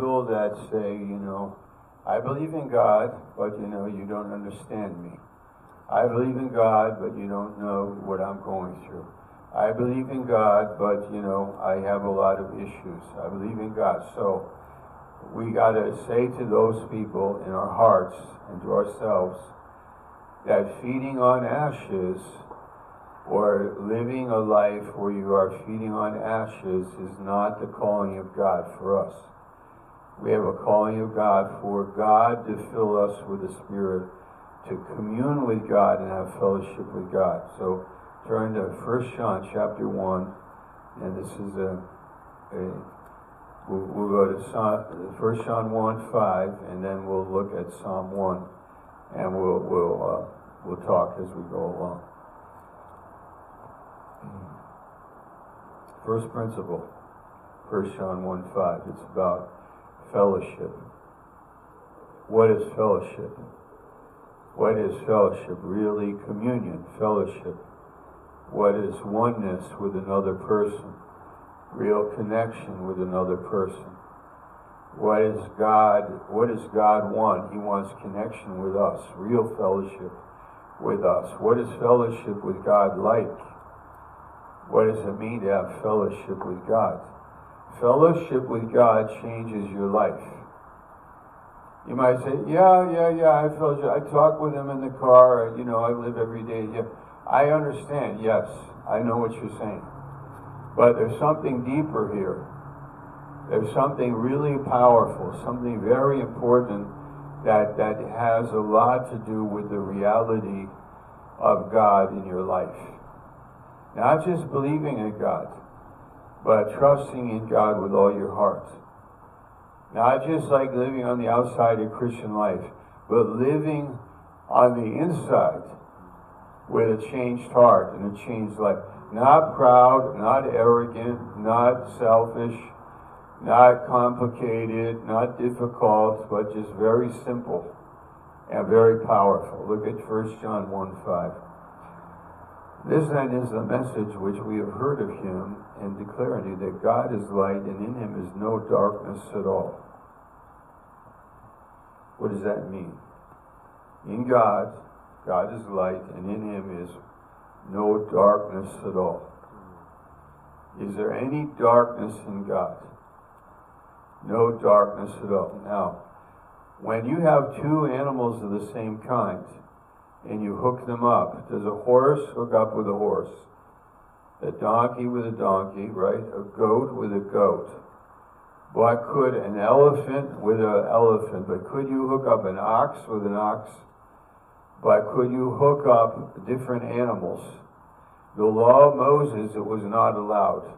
people that say, I believe in God, but you don't understand me. I believe in God, but you don't know what I'm going through. I believe in God, but I have a lot of issues. I believe in God. So we got to say to those people in our hearts and to ourselves that feeding on ashes or living a life where you are feeding on ashes is not the calling of God for us. We have a calling of God for God to fill us with the Spirit, to commune with God and have fellowship with God. So turn to 1 John chapter 1, and this is we'll go to 1 John 1:5, and then we'll look at Psalm 1, and we'll talk as we go along. First principle, 1 John 1:5. It's about fellowship. What is fellowship? What is fellowship? Really, communion, fellowship. What is oneness with another person? Real connection with another person. What does God want? He wants connection with us, real fellowship with us. What is fellowship with God like? What does it mean to have fellowship with God? Fellowship with God changes your life. You might say, I fellowship. I talk with him in the car, I live every day. Yeah, I understand, yes, I know what you're saying. But there's something deeper here. There's something really powerful, something very important that has a lot to do with the reality of God in your life. Not just believing in God, but trusting in God with all your heart. Not just like living on the outside of Christian life, but living on the inside with a changed heart and a changed life. Not proud, not arrogant, not selfish, not complicated, not difficult, but just very simple and very powerful. Look at 1 John 1:5. This then is the message which we have heard of him and declare unto you, that God is light and in him is no darkness at all. What does that mean? In God, God is light and in him is no darkness at all. Is there any darkness in God? No darkness at all. Now, when you have two animals of the same kind and you hook them up, does a horse hook up with a horse? A donkey with a donkey, right? A goat with a goat. But could an elephant with an elephant, but could you hook up an ox with an ox? But could you hook up different animals? The law of Moses, it was not allowed.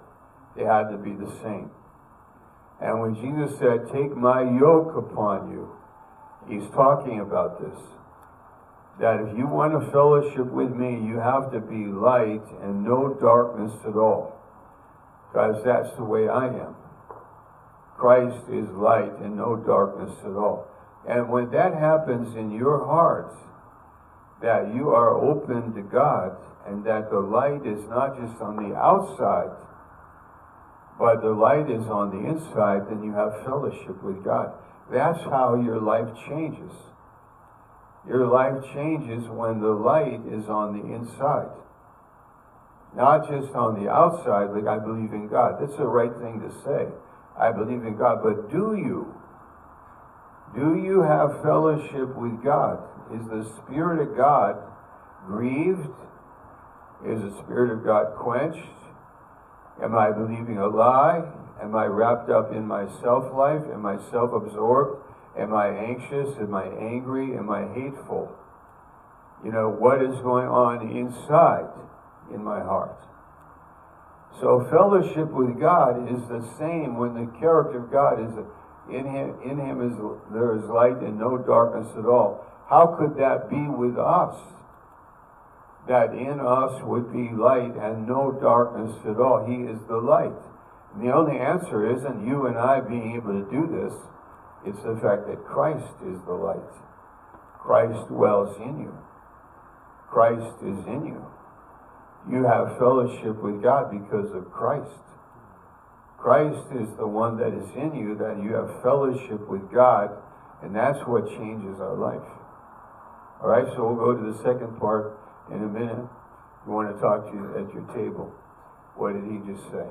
They had to be the same. And when Jesus said, take my yoke upon you, he's talking about this. That if you want a fellowship with me, you have to be light and no darkness at all. Because that's the way I am. Christ is light and no darkness at all. And when that happens in your heart, that you are open to God, and that the light is not just on the outside, but the light is on the inside, then you have fellowship with God. That's how your life changes. Your life changes when the light is on the inside. Not just on the outside, like I believe in God. That's the right thing to say. I believe in God. But do you? Do you have fellowship with God? Is the Spirit of God grieved? Is the Spirit of God quenched? Am I believing a lie? Am I wrapped up in my self-life? Am I self-absorbed? Am I anxious? Am I angry? Am I hateful? What is going on inside in my heart? So fellowship with God is the same when the character of God is in him. In him there is light and no darkness at all. How could that be with us? That in us would be light and no darkness at all. He is the light. And the only answer isn't you and I being able to do this. It's the fact that Christ is the light. Christ dwells in you. Christ is in you. You have fellowship with God because of Christ. Christ is the one that is in you, that you have fellowship with God, and that's what changes our life. All right, so we'll go to the second part in a minute. We want to talk to you at your table. What did he just say?